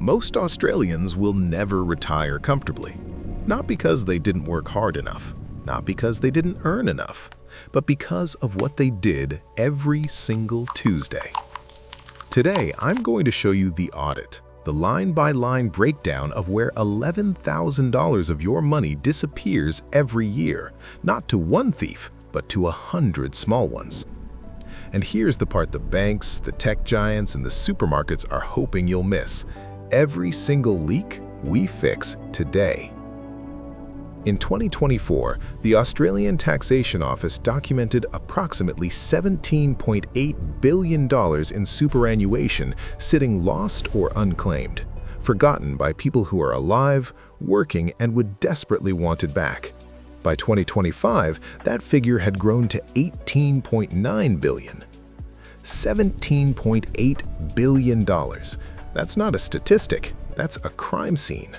Most Australians will never retire comfortably. Not because they didn't work hard enough, not because they didn't earn enough, but because of what they did every single Tuesday. Today, I'm going to show you the audit, the line-by-line breakdown of where $11,000 of your money disappears every year, not to one thief, but to 100 small ones. And here's the part the banks, the tech giants, and the supermarkets are hoping you'll miss. Every single leak we fix today. In 2024, the Australian Taxation Office documented approximately $17.8 billion in superannuation sitting lost or unclaimed, forgotten by people who are alive, working, and would desperately want it back. By 2025, that figure had grown to $18.9 billion. $17.8 billion. That's not a statistic, that's a crime scene.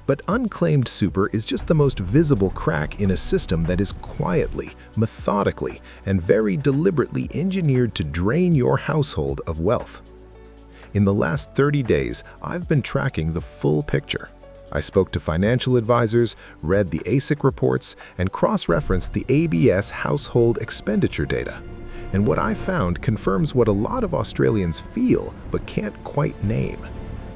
But unclaimed super is just the most visible crack in a system that is quietly, methodically, and very deliberately engineered to drain your household of wealth. In the last 30 days, I've been tracking the full picture. I spoke to financial advisors, read the ASIC reports, and cross-referenced the ABS Household Expenditure data. And what I found confirms what a lot of Australians feel but can't quite name.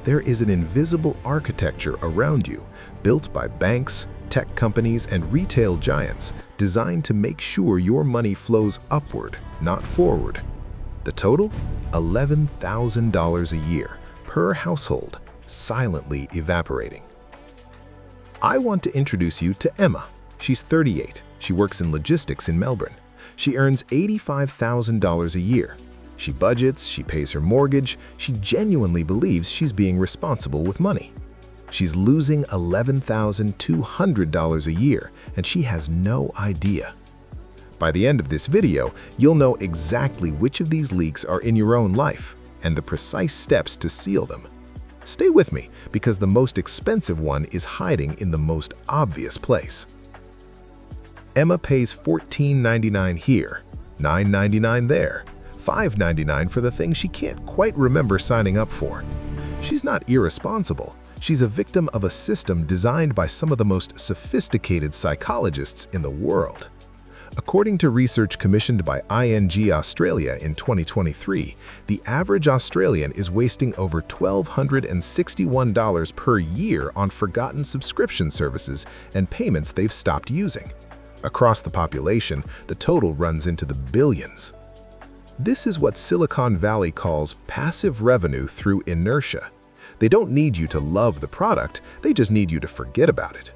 There is an invisible architecture around you, built by banks, tech companies, and retail giants, designed to make sure your money flows upward, not forward. The total? $11,000 a year, per household, silently evaporating. I want to introduce you to Emma. She's 38. She works in logistics in Melbourne. She earns $85,000 a year. She budgets, she pays her mortgage, she genuinely believes she's being responsible with money. She's losing $11,200 a year, and she has no idea. By the end of this video, you'll know exactly which of these leaks are in your own life and the precise steps to seal them. Stay with me, because the most expensive one is hiding in the most obvious place. Emma pays $14.99 here, $9.99 there, $5.99 for the thing she can't quite remember signing up for. She's not irresponsible. She's a victim of a system designed by some of the most sophisticated psychologists in the world. According to research commissioned by ING Australia in 2023, the average Australian is wasting over $1,261 per year on forgotten subscription services and payments they've stopped using. Across the population, the total runs into the billions. This is what Silicon Valley calls passive revenue through inertia. They don't need you to love the product, they just need you to forget about it.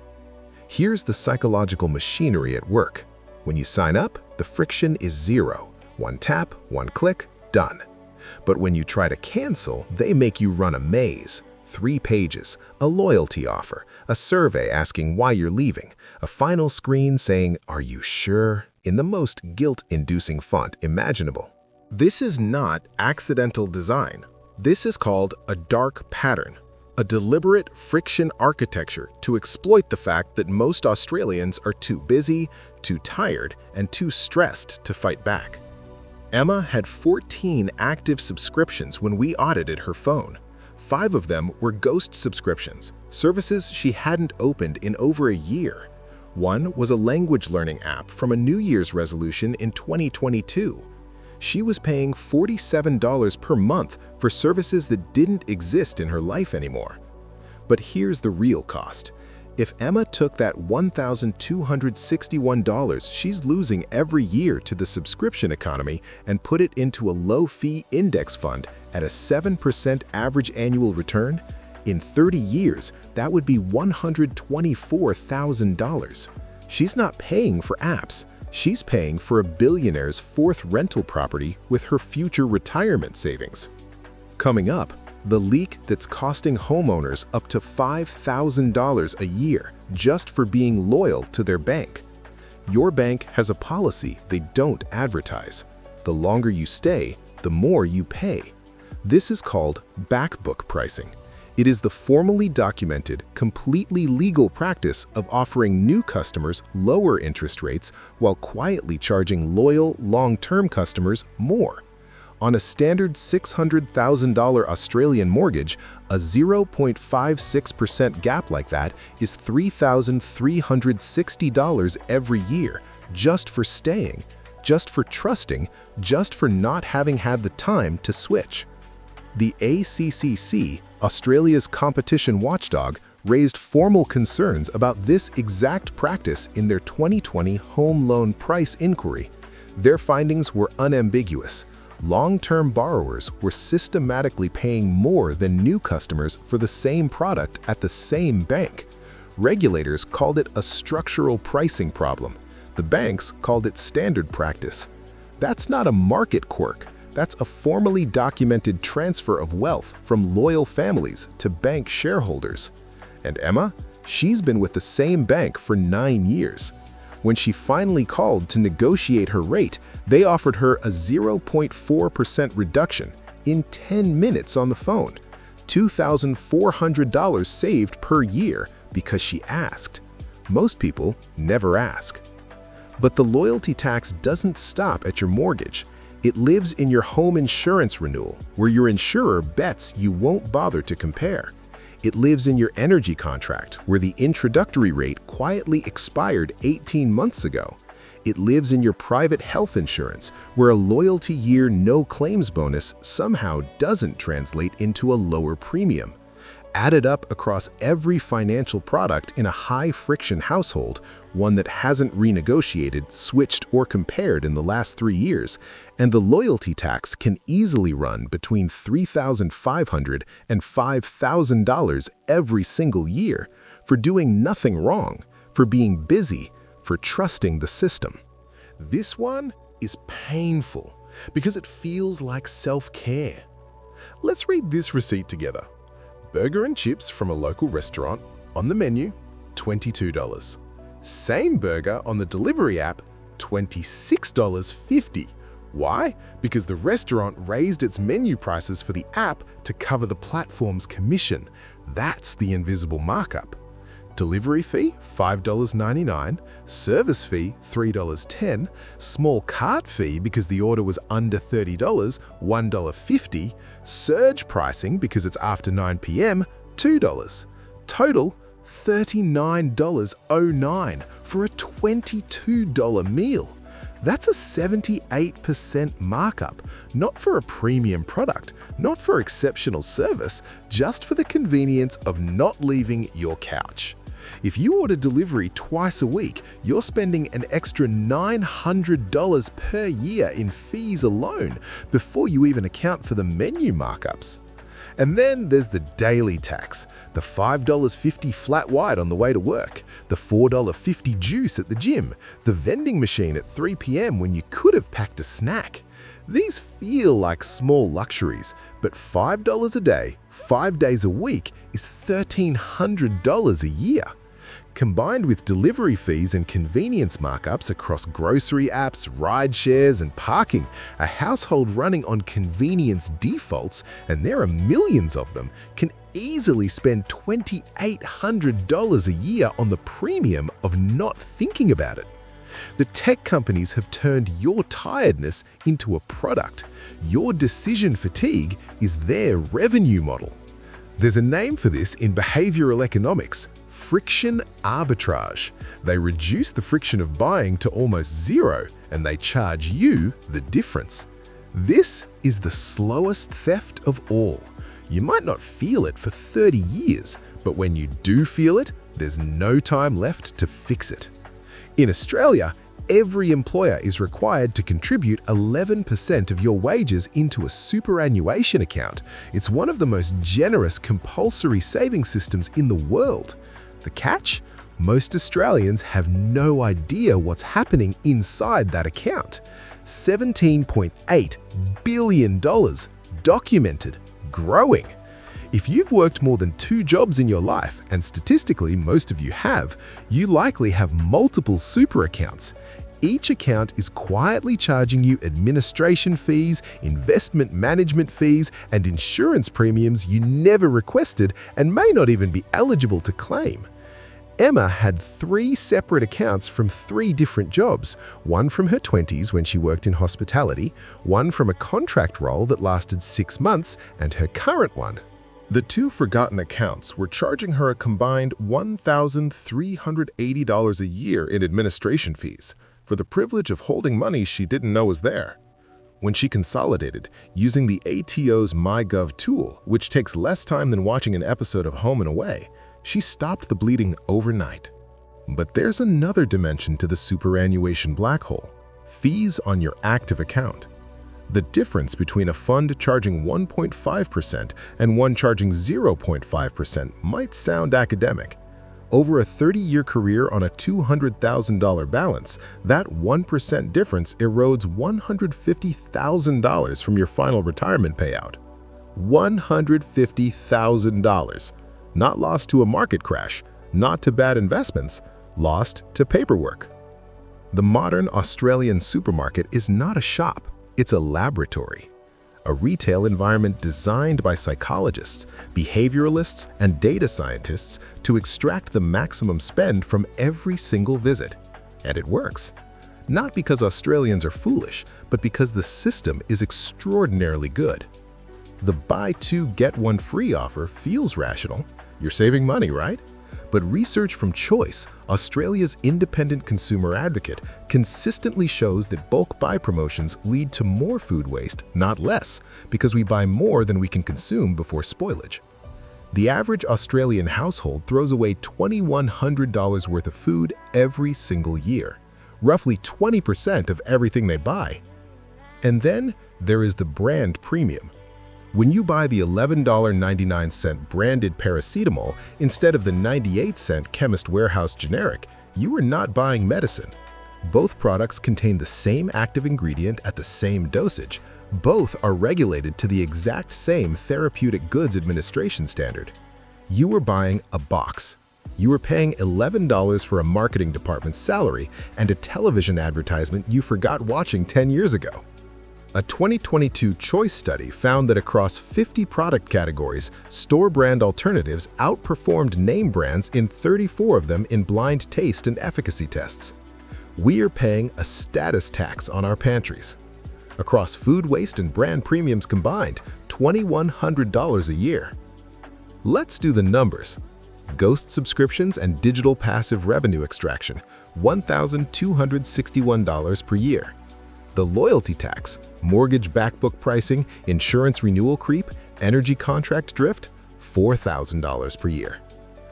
Here's the psychological machinery at work. When you sign up, the friction is zero. One tap, one click, done. But when you try to cancel, they make you run a maze. 3 pages, a loyalty offer, a survey asking why you're leaving, a final screen saying, "Are you sure?" in the most guilt-inducing font imaginable. This is not accidental design. This is called a dark pattern, a deliberate friction architecture to exploit the fact that most Australians are too busy, too tired, and too stressed to fight back. Emma had 14 active subscriptions when we audited her phone. 5 of them were ghost subscriptions, services she hadn't opened in over a year. One was a language learning app from a New Year's resolution in 2022. She was paying $47 per month for services that didn't exist in her life anymore. But here's the real cost. If Emma took that $1,261 she's losing every year to the subscription economy and put it into a low-fee index fund at a 7% average annual return, in 30 years, that would be $124,000. She's not paying for apps. She's paying for a billionaire's 4th rental property with her future retirement savings. Coming up, the leak that's costing homeowners up to $5,000 a year just for being loyal to their bank. Your bank has a policy they don't advertise. The longer you stay, the more you pay. This is called backbook pricing. It is the formally documented, completely legal practice of offering new customers lower interest rates while quietly charging loyal, long-term customers more. On a standard $600,000 Australian mortgage, a 0.56% gap like that is $3,360 every year, just for staying, just for trusting, just for not having had the time to switch. The ACCC, Australia's competition watchdog, raised formal concerns about this exact practice in their 2020 home loan price inquiry. Their findings were unambiguous. Long-term borrowers were systematically paying more than new customers for the same product at the same bank. Regulators called it a structural pricing problem. The banks called it standard practice. That's not a market quirk. That's a formally documented transfer of wealth from loyal families to bank shareholders. And Emma? She's been with the same bank for 9 years. When she finally called to negotiate her rate, they offered her a 0.4% reduction in 10 minutes on the phone. $2,400 saved per year because she asked. Most people never ask. But the loyalty tax doesn't stop at your mortgage. It lives in your home insurance renewal, where your insurer bets you won't bother to compare. It lives in your energy contract, where the introductory rate quietly expired 18 months ago. It lives in your private health insurance, where a loyalty year no claims bonus somehow doesn't translate into a lower premium. Added up across every financial product in a high-friction household, one that hasn't renegotiated, switched, or compared in the last 3 years, and the loyalty tax can easily run between $3,500 and $5,000 every single year for doing nothing wrong, for being busy, for trusting the system. This one is painful because it feels like self-care. Let's read this receipt together. Burger and chips from a local restaurant, on the menu, $22. Same burger on the delivery app, $26.50. Why? Because the restaurant raised its menu prices for the app to cover the platform's commission. That's the invisible markup. Delivery fee, $5.99, service fee, $3.10, small cart fee because the order was under $30, $1.50, surge pricing because it's after 9 p.m., $2. Total, $39.09 for a $22 meal. That's a 78% markup, not for a premium product, not for exceptional service, just for the convenience of not leaving your couch. If you order delivery twice a week, you're spending an extra $900 per year in fees alone before you even account for the menu markups. And then there's the daily tax, the $5.50 flat white on the way to work, the $4.50 juice at the gym, the vending machine at 3 p.m. when you could have packed a snack. These feel like small luxuries, but $5 a day, 5 days a week is $1,300 a year. Combined with delivery fees and convenience markups across grocery apps, ride shares, and parking, a household running on convenience defaults, and there are millions of them, can easily spend $2,800 a year on the premium of not thinking about it. The tech companies have turned your tiredness into a product. Your decision fatigue is their revenue model. There's a name for this in behavioral economics: friction arbitrage. They reduce the friction of buying to almost zero, and they charge you the difference. This is the slowest theft of all. You might not feel it for 30 years, but when you do feel it, there's no time left to fix it. In Australia, every employer is required to contribute 11% of your wages into a superannuation account. It's one of the most generous compulsory saving systems in the world. The catch? Most Australians have no idea what's happening inside that account. $17.8 billion documented, growing. If you've worked more than 2 jobs in your life, and statistically most of you have, you likely have multiple super accounts. Each account is quietly charging you administration fees, investment management fees, and insurance premiums you never requested and may not even be eligible to claim. Emma had 3 separate accounts from 3 different jobs, one from her 20s when she worked in hospitality, one from a contract role that lasted 6 months, and her current one. The 2 forgotten accounts were charging her a combined $1,380 a year in administration fees for the privilege of holding money she didn't know was there. When she consolidated, using the ATO's MyGov tool, which takes less time than watching an episode of Home and Away, she stopped the bleeding overnight. But there's another dimension to the superannuation black hole: fees on your active account. The difference between a fund charging 1.5% and one charging 0.5% might sound academic. Over a 30-year career on a $200,000 balance, that 1% difference erodes $150,000 from your final retirement payout. $150,000. Not lost to a market crash, not to bad investments, lost to paperwork. The modern Australian supermarket is not a shop. It's a laboratory, a retail environment designed by psychologists, behavioralists, and data scientists to extract the maximum spend from every single visit. And it works. Not because Australians are foolish, but because the system is extraordinarily good. The buy 2 get 1 free offer feels rational. You're saving money, right? But research from Choice, Australia's independent consumer advocate, consistently shows that bulk buy promotions lead to more food waste, not less, because we buy more than we can consume before spoilage. The average Australian household throws away $2,100 worth of food every single year, roughly 20% of everything they buy. And then there is the brand premium. When you buy the $11.99 branded paracetamol instead of the 98-cent Chemist Warehouse generic, you are not buying medicine. Both products contain the same active ingredient at the same dosage. Both are regulated to the exact same Therapeutic Goods Administration standard. You are buying a box. You are paying $11 for a marketing department's salary and a television advertisement you forgot watching 10 years ago. A 2022 Choice study found that across 50 product categories, store brand alternatives outperformed name brands in 34 of them in blind taste and efficacy tests. We are paying a status tax on our pantries. Across food waste and brand premiums combined, $2,100 a year. Let's do the numbers. Ghost subscriptions and digital passive revenue extraction, $1,261 per year. The loyalty tax, mortgage backbook pricing, insurance renewal creep, energy contract drift, $4,000 per year.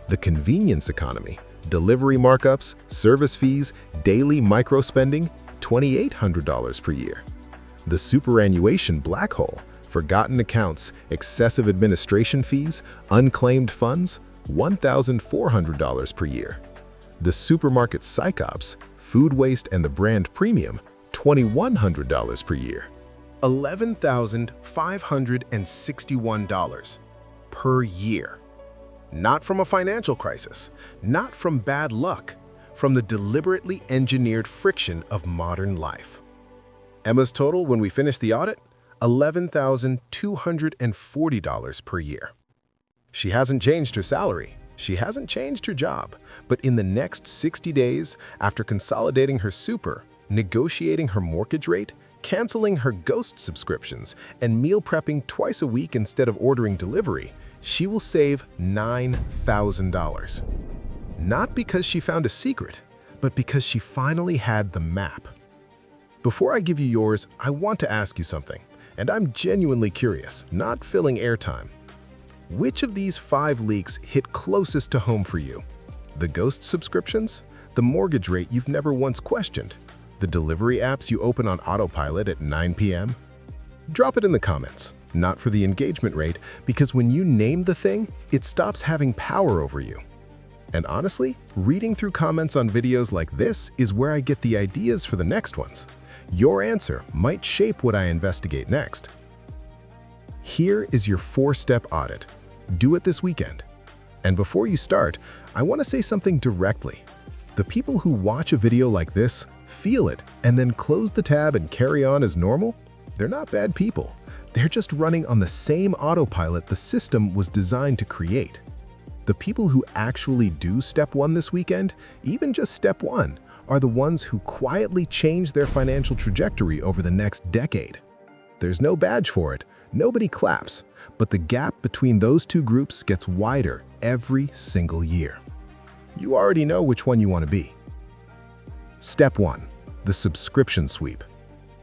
The convenience economy, delivery markups, service fees, daily micro-spending, $2,800 per year. The superannuation black hole, forgotten accounts, excessive administration fees, unclaimed funds, $1,400 per year. The Supermarket Psych-Ops, food waste and the brand premium, $2,100 per year. $11,561 per year. Not from a financial crisis, not from bad luck, from the deliberately engineered friction of modern life. Emma's total when we finish the audit? $11,240 per year. She hasn't changed her salary. She hasn't changed her job. But in the next 60 days, after consolidating her super, negotiating her mortgage rate, canceling her ghost subscriptions, and meal prepping twice a week instead of ordering delivery, she will save $9,000. Not because she found a secret, but because she finally had the map. Before I give you yours, I want to ask you something, and I'm genuinely curious, not filling airtime. Which of these 5 leaks hit closest to home for you? The ghost subscriptions? The mortgage rate you've never once questioned? The delivery apps you open on autopilot at 9 p.m.? Drop it in the comments, not for the engagement rate, because when you name the thing, it stops having power over you. And honestly, reading through comments on videos like this is where I get the ideas for the next ones. Your answer might shape what I investigate next. Here is your 4-step audit. Do it this weekend. And before you start, I want to say something directly. The people who watch a video like this, feel it, and then close the tab and carry on as normal, they're not bad people. They're just running on the same autopilot the system was designed to create. The people who actually do step one this weekend, even just step one, are the ones who quietly change their financial trajectory over the next decade. There's no badge for it, nobody claps, but the gap between those two groups gets wider every single year. You already know which one you want to be. Step 1. The subscription sweep.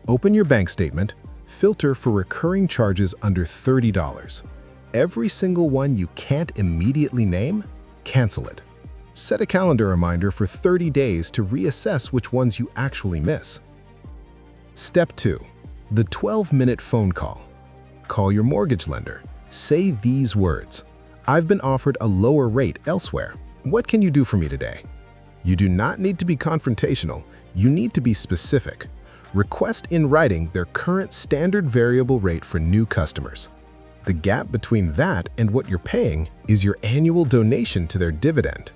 Open your bank statement, filter for recurring charges under $30. Every single one you can't immediately name, cancel it. Set a calendar reminder for 30 days to reassess which ones you actually miss. Step 2. The 12-minute phone call. Call your mortgage lender. Say these words: "I've been offered a lower rate elsewhere. What can you do for me today?" You do not need to be confrontational. You need to be specific. Request in writing their current standard variable rate for new customers. The gap between that and what you're paying is your annual donation to their dividend.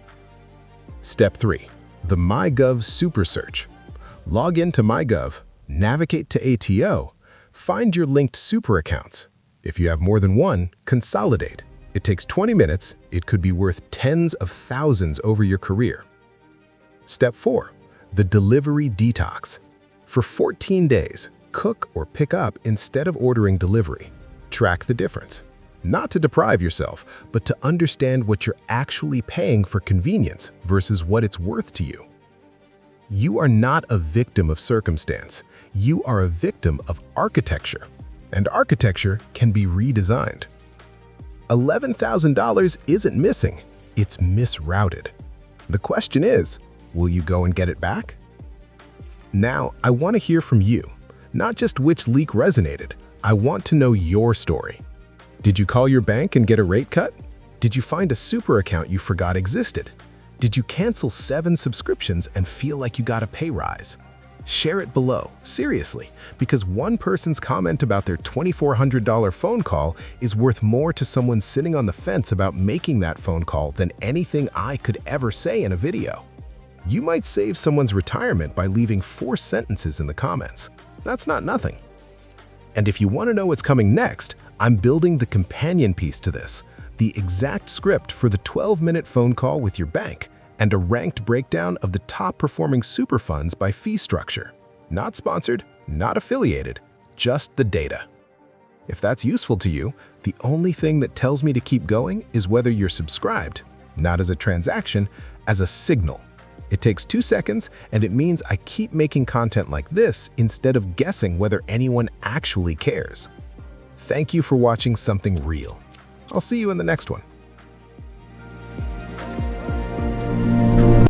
Step 3. The MyGov Super Search. Log into MyGov, navigate to ATO, find your linked super accounts. If you have more than one, consolidate. It takes 20 minutes. It could be worth tens of thousands over your career. Step 4. The delivery detox. For 14 days, cook or pick up instead of ordering delivery. Track the difference. Not to deprive yourself, but to understand what you're actually paying for convenience versus what it's worth to you. You are not a victim of circumstance. You are a victim of architecture, and architecture can be redesigned. $11,000 isn't missing, it's misrouted. The question is, will you go and get it back? Now, I want to hear from you, not just which leak resonated. I want to know your story. Did you call your bank and get a rate cut? Did you find a super account you forgot existed? Did you cancel 7 subscriptions and feel like you got a pay rise? Share it below, seriously, because one person's comment about their $2,400 phone call is worth more to someone sitting on the fence about making that phone call than anything I could ever say in a video. You might save someone's retirement by leaving 4 sentences in the comments. That's not nothing. And if you want to know what's coming next, I'm building the companion piece to this, the exact script for the 12-minute phone call with your bank, and a ranked breakdown of the top-performing super funds by fee structure. Not sponsored, not affiliated, just the data. If that's useful to you, the only thing that tells me to keep going is whether you're subscribed, not as a transaction, as a signal. It takes 2 seconds, and it means I keep making content like this instead of guessing whether anyone actually cares. Thank you for watching something real. I'll see you in the next one.